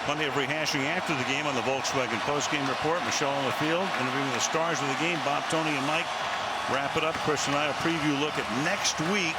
Plenty of rehashing after the game on the Volkswagen postgame report. Michelle on the field interviewing the stars of the game. Bob, Tony, and Mike wrap it up. Chris and I will preview look at next week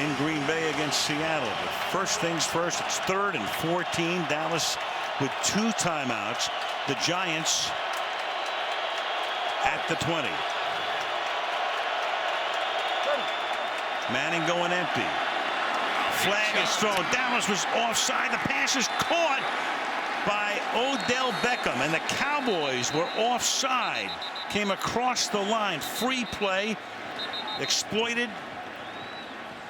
in Green Bay against Seattle. But first things first, it's 3rd and 14. Dallas with 2 timeouts. The Giants at the 20. Manning going empty. Flag is thrown. Dallas was offside. The pass is caught by Odell Beckham, and the Cowboys were offside. Came across the line. Free play. Exploited.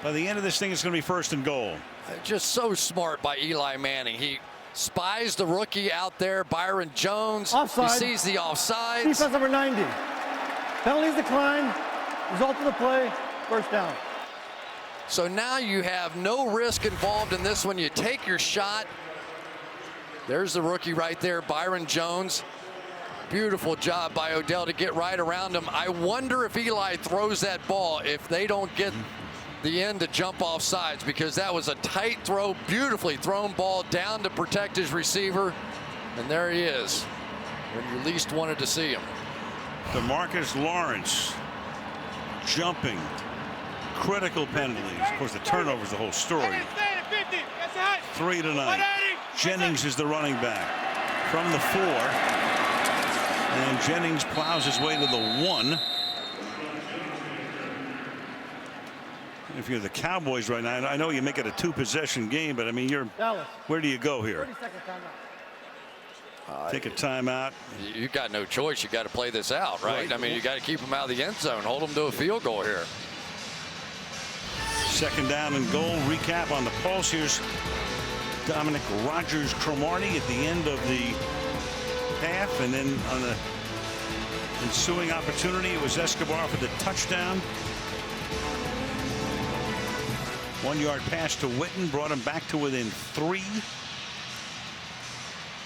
By the end of this thing, it's going to be 1st and goal. Just so smart by Eli Manning. He spies the rookie out there, Byron Jones. Offside. He sees the offsides. Defense number 90. Penalties decline. Result of the play, 1st down. So now you have no risk involved in this one. You take your shot. There's the rookie right there, Byron Jones. Beautiful job by Odell to get right around him. I wonder if Eli throws that ball if they don't get the end to jump off sides, because that was a tight throw, beautifully thrown ball down to protect his receiver. And there he is when you least wanted to see him. DeMarcus Lawrence jumping. Critical penalties. Of course, the turnover is the whole story. 3 tonight. Jennings is the running back from the 4. And Jennings plows his way to the 1. If you're the Cowboys right now, I know you make it a 2-possession game, but I mean, Dallas. Where do you go here? 30-second timeout. Take a timeout. You got no choice. You got to play this out, right? I mean, you got to keep them out of the end zone, hold them to a field goal here. 2nd down and goal. Recap on the pulse. Here's Dominic Rodgers-Cromartie at the end of the half, and then on the ensuing opportunity, it was Escobar for the touchdown. 1-yard pass to Witten brought him back to within 3.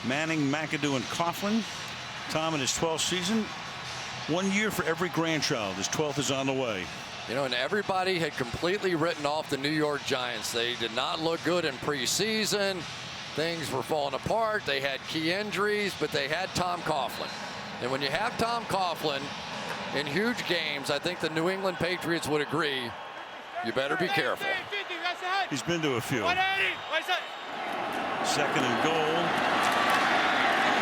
Manning, McAdoo, and Coughlin. Tom in his 12th season. 1 year for every grandchild. His 12th is on the way. You know, and everybody had completely written off the New York Giants. They did not look good in preseason. Things were falling apart. They had key injuries, but they had Tom Coughlin. And when you have Tom Coughlin in huge games, I think the New England Patriots would agree, you better be careful. He's been to a few. 2nd and goal.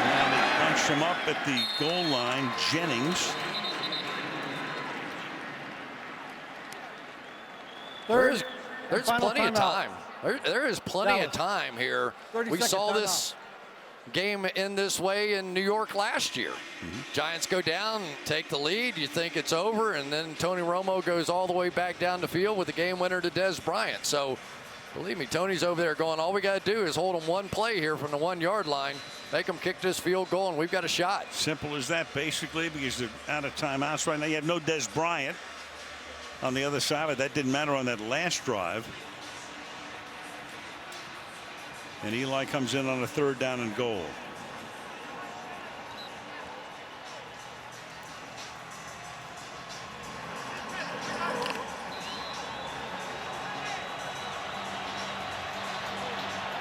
Now they bunch him up at the goal line. Jennings. There's plenty of time. There is plenty of time here. We saw this game in this way in New York last year. Giants go down, take the lead. You think it's over, and then Tony Romo goes all the way back down the field with the game winner to Dez Bryant. So believe me, Tony's over there going, all we got to do is hold them one play here from the 1-yard line, make them kick this field goal, and we've got a shot. Simple as that, basically, because they're out of timeouts right now. You have no Dez Bryant on the other side, but that didn't matter on that last drive. And Eli comes in on a 3rd down and goal.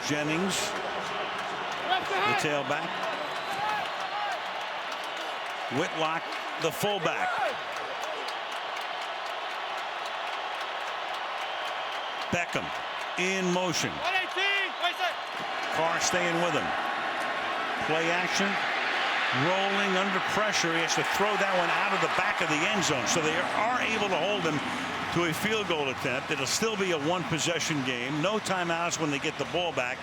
Jennings, the tailback. Whitlock, the fullback. Beckham in motion. Carr staying with him. Play action. Rolling under pressure. He has to throw that one out of the back of the end zone. So they are able to hold him to a field goal attempt. It'll still be a 1-possession game. No timeouts when they get the ball back.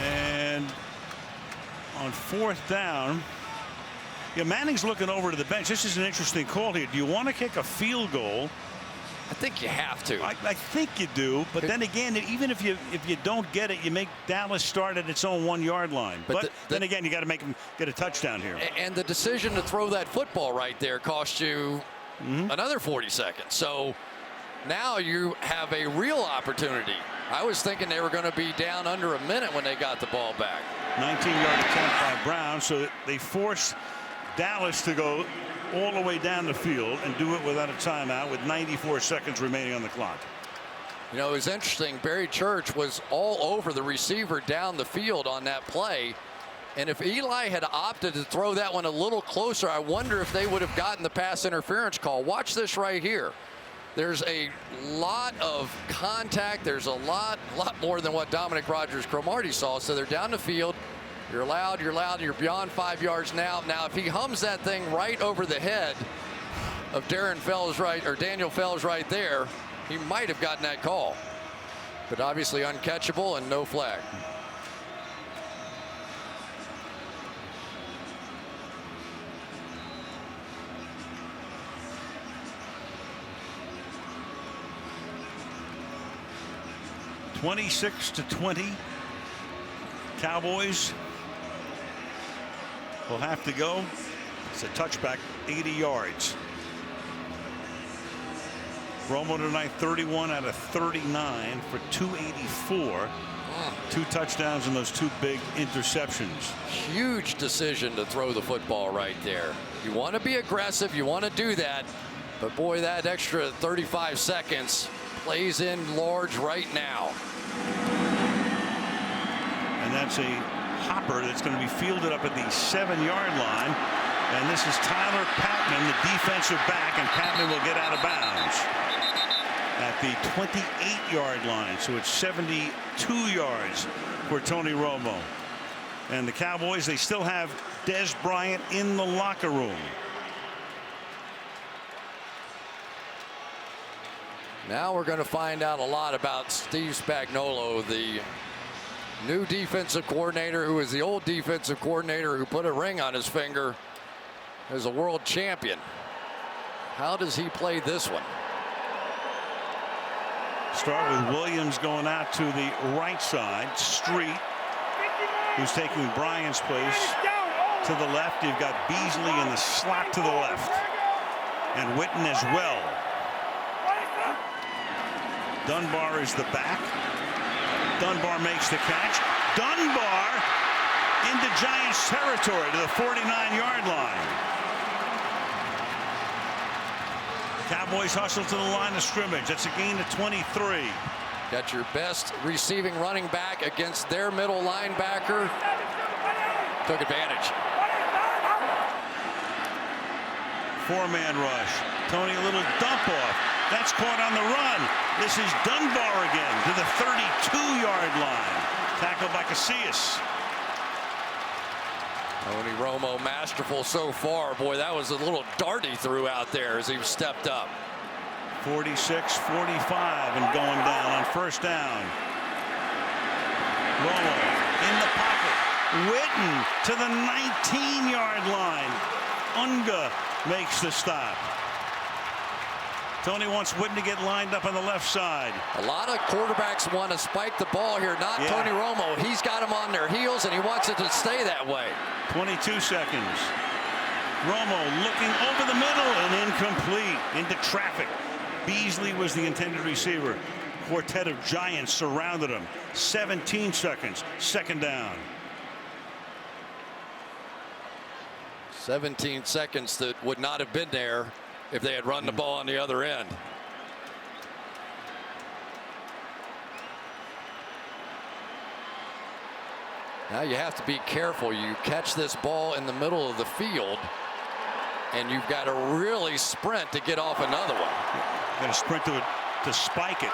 And on 4th down, Manning's looking over to the bench. This is an interesting call here. Do you want to kick a field goal? I think you have to. I think you do, but then again, even if you don't get it, you make Dallas start at its own 1-yard line. But then again, you got to make them get a touchdown here. And the decision to throw that football right there cost you another 40 seconds. So now you have a real opportunity. I was thinking they were going to be down under a minute when they got the ball back. 19-yard attempt by Brown, so they force Dallas to go all the way down the field and do it without a timeout with 94 seconds remaining on the clock. You know, it was interesting. Barry Church was all over the receiver down the field on that play. And if Eli had opted to throw that one a little closer, I wonder if they would have gotten the pass interference call. Watch this right here. There's a lot of contact. There's a lot more than what Dominic Rodgers-Cromartie saw. So they're down the field. You're loud, you're beyond 5 yards now. Now, if he hums that thing right over the head of Daniel Fells right there, he might have gotten that call. But obviously uncatchable and no flag. (26-20). Cowboys will have to go. It's a touchback, 80 yards. Romo tonight 31 out of 39 for 284. 2 touchdowns and those 2 big interceptions. Huge decision to throw the football right there. You want to be aggressive, you want to do that, but boy, that extra 35 seconds plays in large right now. And that's a hopper that's going to be fielded up at the 7-yard line. And this is Tyler Patman, the defensive back, and Patman will get out of bounds at the 28-yard line. So it's 72 yards for Tony Romo. And the Cowboys, they still have Des Bryant in the locker room. Now we're going to find out a lot about Steve Spagnuolo, the new defensive coordinator, who is the old defensive coordinator who put a ring on his finger as a world champion. How does he play this one? Start with Williams going out to the right side. Street, who's taking Bryant's place, to the left. You've got Beasley in the slot to the left, and Witten as well. Dunbar is the back. Dunbar makes the catch. Dunbar into Giants territory to the 49-yard line. Cowboys hustle to the line of scrimmage. That's a gain of 23. Got your best receiving running back against their middle linebacker. Took advantage. 4-man rush. Tony, a little dump off. That's caught on the run. This is Dunbar again to the 32-yard line. Tackled by Casillas. Tony Romo masterful so far. Boy, that was a little dart he threw out there as he stepped up. 46-45 and going down on first down. Romo in the pocket. Witten to the 19-yard line. Unga makes the stop. Tony wants Witten to get lined up on the left side. A lot of quarterbacks want to spike the ball here, not Tony Romo. He's got them on their heels, and he wants it to stay that way. 22 seconds. Romo looking over the middle and incomplete into traffic. Beasley was the intended receiver. Quartet of Giants surrounded him. 17 seconds. Second down. 17 seconds that would not have been there if they had run the ball on the other end. Now you have to be careful. You catch this ball in the middle of the field, and you've got to really sprint to get off another one. Got to sprint to it to spike it.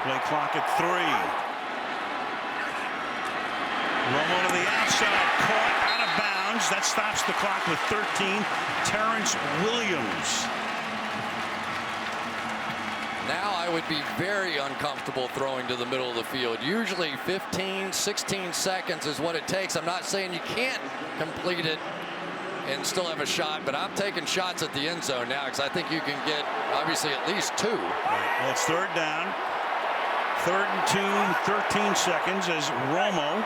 Play clock at 3. Romo to the outside, caught out of bounds. That stops the clock with 13. Terrence Williams. Now I would be very uncomfortable throwing to the middle of the field. Usually 15, 16 seconds is what it takes. I'm not saying you can't complete it and still have a shot, but I'm taking shots at the end zone now because I think you can get obviously at least 2. Right. Well, it's third down. 3rd and 2, 13 seconds as Romo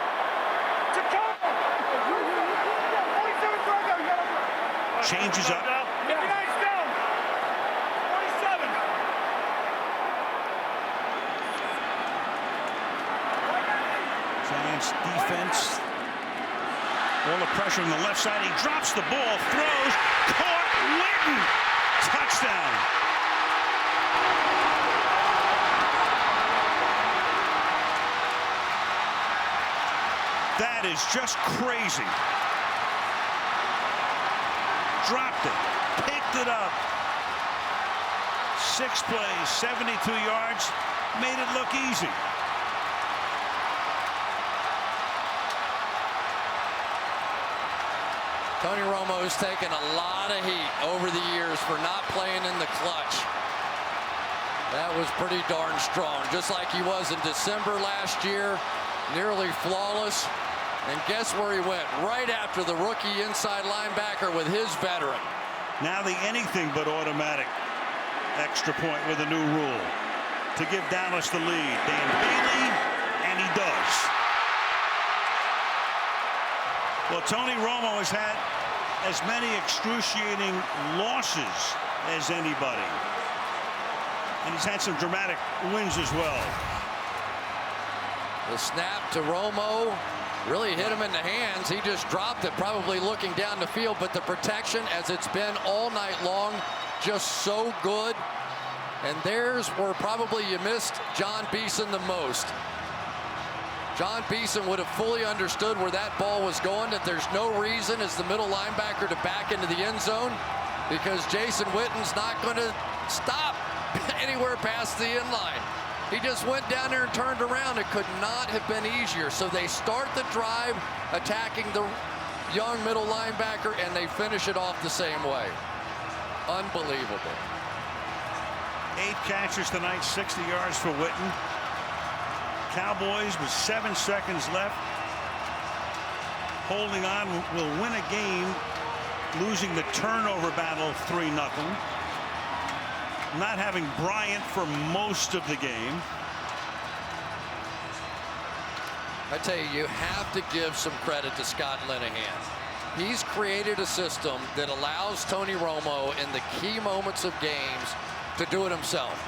changes up. Giants defense. All the pressure on the left side. He drops the ball, throws, caught Witten, touchdown. That is just crazy. Dropped it, picked it up. 6 plays, 72 yards, made it look easy. Tony Romo's taken a lot of heat over the years for not playing in the clutch. That was pretty darn strong, just like he was in December last year, nearly flawless. And guess where he went? Right after the rookie inside linebacker with his veteran. Now the anything but automatic extra point with a new rule to give Dallas the lead. Dan Bailey, and he does. Well, Tony Romo has had as many excruciating losses as anybody. And he's had some dramatic wins as well. The snap to Romo really hit him in the hands. He just dropped it, probably looking down the field, but the protection, as it's been all night long, just so good. And there's where probably you missed John Beeson the most. John Beeson would have fully understood where that ball was going, that there's no reason as the middle linebacker to back into the end zone, because Jason Witten's not going to stop anywhere past the end line. He just went down there and turned around. It could not have been easier. So they start the drive attacking the young middle linebacker, and they finish it off the same way. Unbelievable. 8 catches tonight, 60 yards for Witten. Cowboys with 7 seconds left. Holding on, will win a game, losing the turnover battle 3-0. Not having Bryant for most of the game. I tell you, you have to give some credit to Scott Linehan. He's created a system that allows Tony Romo in the key moments of games to do it himself.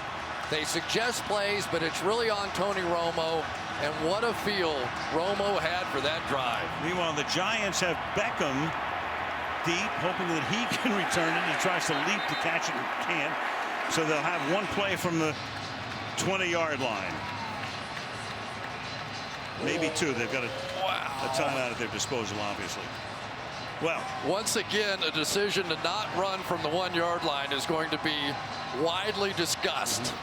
They suggest plays, but it's really on Tony Romo, and what a feel Romo had for that drive. Meanwhile, the Giants have Beckham deep, hoping that he can return it. He tries to leap to catch it and can't. So they'll have one play from the 20-yard line. Maybe 2. They've got a timeout at their disposal, obviously. Well, once again, a decision to not run from the 1-yard line is going to be widely discussed.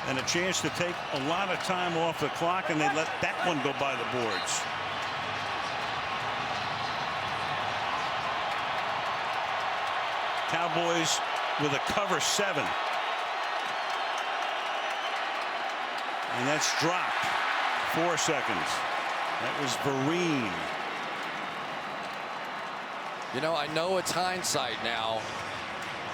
And a chance to take a lot of time off the clock, and they let that one go by the boards. Cowboys with a cover 7. And that's dropped. 4 seconds. That was Vereen. You know, I know it's hindsight now,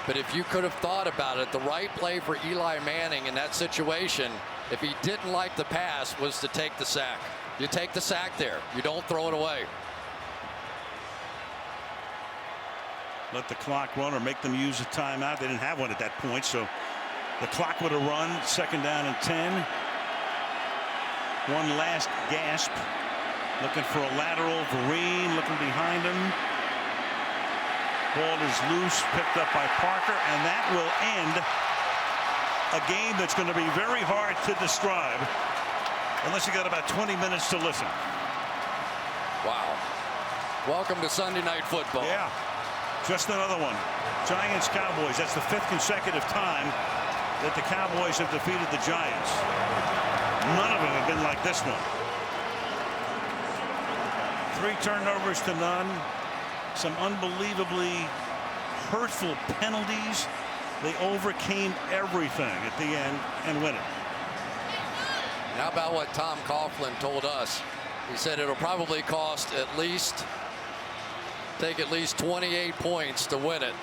but if you could have thought about it, the right play for Eli Manning in that situation, if he didn't like the pass, was to take the sack. You take the sack there. You don't throw it away. Let the clock run or make them use a timeout. They didn't have one at that point, so the clock would have run. 2nd down and 10. One last gasp. Looking for a lateral. Vereen looking behind him. Ball is loose, picked up by Parker, and that will end a game that's going to be very hard to describe unless you got about 20 minutes to listen. Wow. Welcome to Sunday Night Football. Yeah, just another one. Giants Cowboys. That's the 5th consecutive time that the Cowboys have defeated the Giants. None of them have been like this one. 3 turnovers to none. Some unbelievably hurtful penalties. They overcame everything at the end and win it. How about what Tom Coughlin told us? He said it'll probably cost take at least 28 points to win it.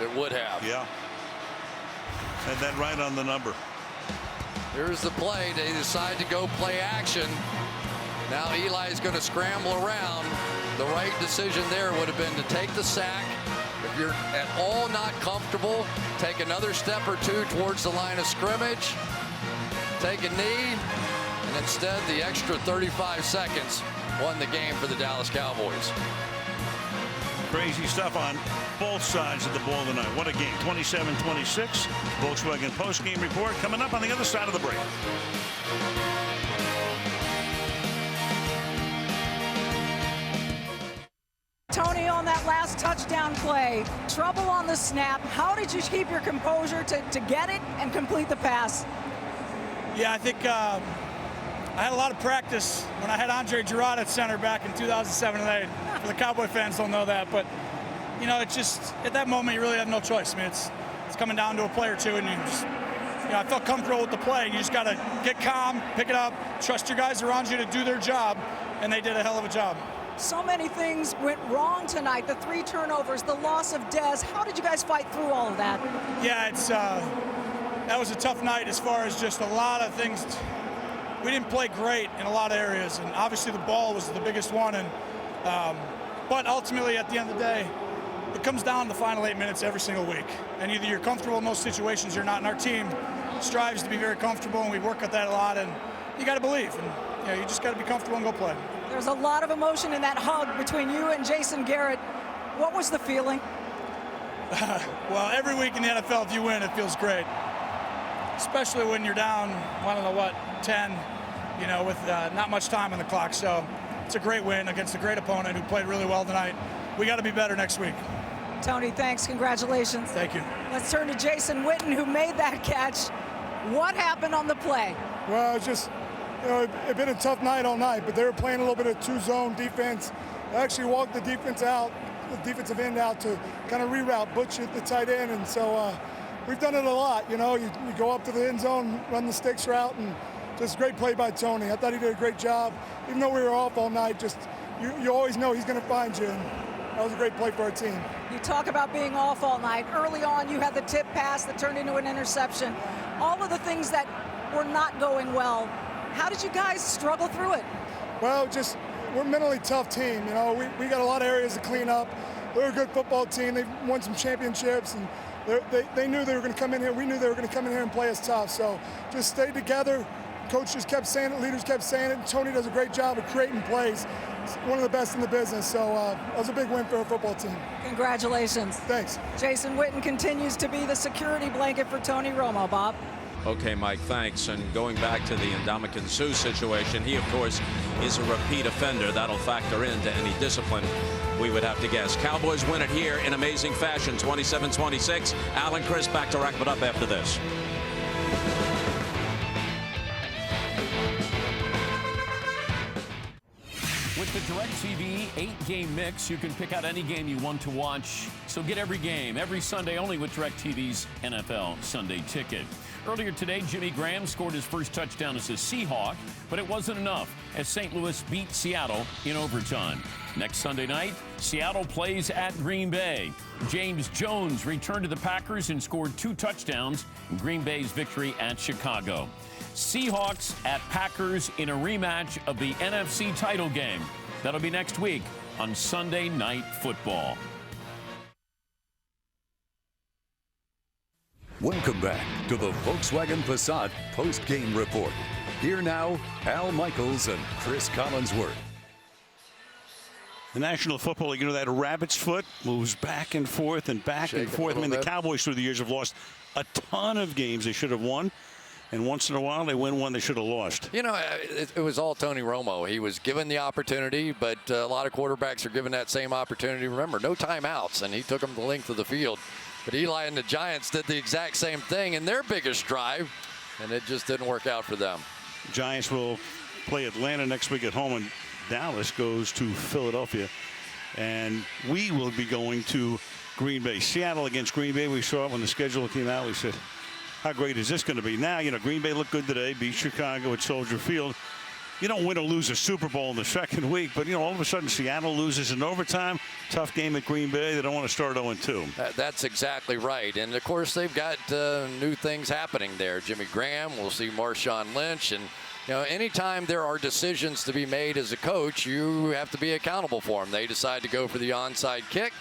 It would have. Yeah. And then right on the number. Here's the play. They decide to go play action. Now Eli's going to scramble around. The right decision there would have been to take the sack. If you're at all not comfortable, take another step or 2 towards the line of scrimmage. Take a knee, and And instead, the extra 35 seconds won the game for the Dallas Cowboys. Crazy stuff on both sides of the ball tonight. What a game. 27-26. Volkswagen post-game report coming up on the other side of the break. Tony, on that last touchdown play, trouble on the snap. How did you keep your composure to get it and complete the pass? Yeah, I think I had a lot of practice when I had Andre Girard at center back in 2007 and 8. For the Cowboy fans don't know that, but you know, it's just at that moment you really have no choice. I mean, it's coming down to a play or two, and you just, you know, I felt comfortable with the play. You just got to get calm, pick it up, trust your guys around you to do their job, and they did a hell of a job. So many things went wrong tonight. The 3 turnovers, the loss of Dez. How did you guys fight through all of that? Yeah, that was a tough night as far as just a lot of things. We didn't play great in a lot of areas, and obviously the ball was the biggest one. And but ultimately, at the end of the day, it comes down to the final 8 minutes every single week. And either you're comfortable in those situations or not. And our team strives to be very comfortable, and we work at that a lot. And you got to believe, and you know, you just got to be comfortable and go play. There's a lot of emotion in that hug between you and Jason Garrett. What was the feeling? Well, every week in the NFL, if you win, it feels great. Especially when you're down, I don't know what, 10, you know, with not much time on the clock. So it's a great win against a great opponent who played really well tonight. We got to be better next week. Tony, thanks. Congratulations. Thank you. Let's turn to Jason Witten, who made that catch. What happened on the play? Well, it's just, you know, it's been a tough night all night, but they were playing a little bit of 2-zone defense. They actually walked the defensive end out to kind of reroute Butch at the tight end, and so we've done it a lot. You know, you go up to the end zone, run the sticks route, and just great play by Tony. I thought he did a great job. Even though we were off all night, just you always know he's going to find you, and that was a great play for our team. You talk about being off all night. Early on, you had the tip pass that turned into an interception. All of the things that were not going well. How did you guys struggle through it? Well, just we're a mentally tough team. You know, we got a lot of areas to clean up. They're a good football team. They've won some championships, and they knew they were going to come in here. We knew they were going to come in here and play us tough. So just stay together. Coach just kept saying it. Leaders kept saying it. And Tony does a great job of creating plays. He's one of the best in the business. So that was a big win for our football team. Congratulations. Thanks. Jason Witten continues to be the security blanket for Tony Romo, Bob. Okay, Mike, thanks. And going back to the Ndamukong Suh situation, he, of course, is a repeat offender. That'll factor into any discipline, we would have to guess. Cowboys win it here in amazing fashion, 27-26. Al and Chris back to wrap it up after this. With the DirecTV 8-game mix, you can pick out any game you want to watch. So get every game every Sunday only with DirecTV's NFL Sunday Ticket. Earlier today, Jimmy Graham scored his first touchdown as a Seahawk, but it wasn't enough as St. Louis beat Seattle in overtime. Next Sunday night, Seattle plays at Green Bay. James Jones returned to the Packers and scored 2 touchdowns in Green Bay's victory at Chicago. Seahawks at Packers in a rematch of the NFC title game. That'll be next week on Sunday Night Football. Welcome back to the Volkswagen Passat post-game report. Here now, Al Michaels and Chris Collinsworth. The National Football League, you know, that rabbit's foot moves back and forth and back and forth. I mean, the Cowboys through the years have lost a ton of games they should have won. And once in a while, they win one they should have lost. You know, it was all Tony Romo. He was given the opportunity, but a lot of quarterbacks are given that same opportunity. Remember, no timeouts, and he took them the length of the field. But Eli and the Giants did the exact same thing in their biggest drive, and it just didn't work out for them. Giants will play Atlanta next week at home, and Dallas goes to Philadelphia. And we will be going to Green Bay. Seattle against Green Bay. We saw it when the schedule came out. We said, how great is this going to be? Now, you know, Green Bay looked good today, beat Chicago at Soldier Field. You don't win or lose a Super Bowl in the second week, but, you know, all of a sudden Seattle loses in overtime. Tough game at Green Bay. They don't want to start 0-2. That's exactly right. And, of course, they've got new things happening there. Jimmy Graham, we'll see Marshawn Lynch. And, you know, anytime there are decisions to be made as a coach, you have to be accountable for them. They decide to go for the onside kick,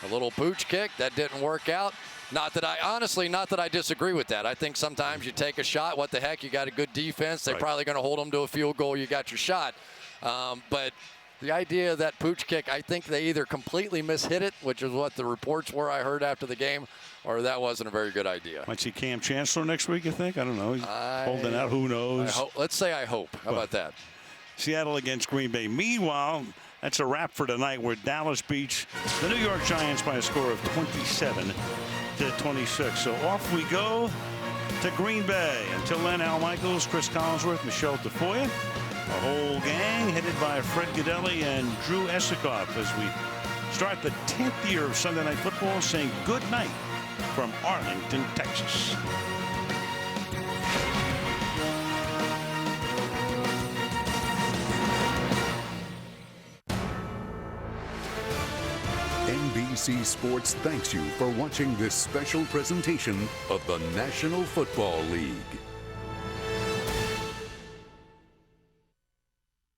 a little pooch kick. That didn't work out. Not that I disagree with that. I think sometimes you take a shot. What the heck? You got a good defense. They're probably going to hold them to a field goal. You got your shot. But the idea of that pooch kick, I think they either completely mishit it, which is what the reports were I heard after the game, or that wasn't a very good idea. Might see Cam Chancellor next week, you think? I don't know. He's holding out. Who knows? Let's say I hope. How about that? Seattle against Green Bay. Meanwhile, that's a wrap for tonight, where Dallas beats the New York Giants by a score of 27-26. So off we go to Green Bay. Until then, Al Michaels, Chris Collinsworth, Michelle Tafoya, a whole gang headed by Fred Gaudelli and Drew Esikoff as we start the 10th year of Sunday Night Football, saying good night from Arlington, Texas. NBC Sports thanks you for watching this special presentation of the National Football League.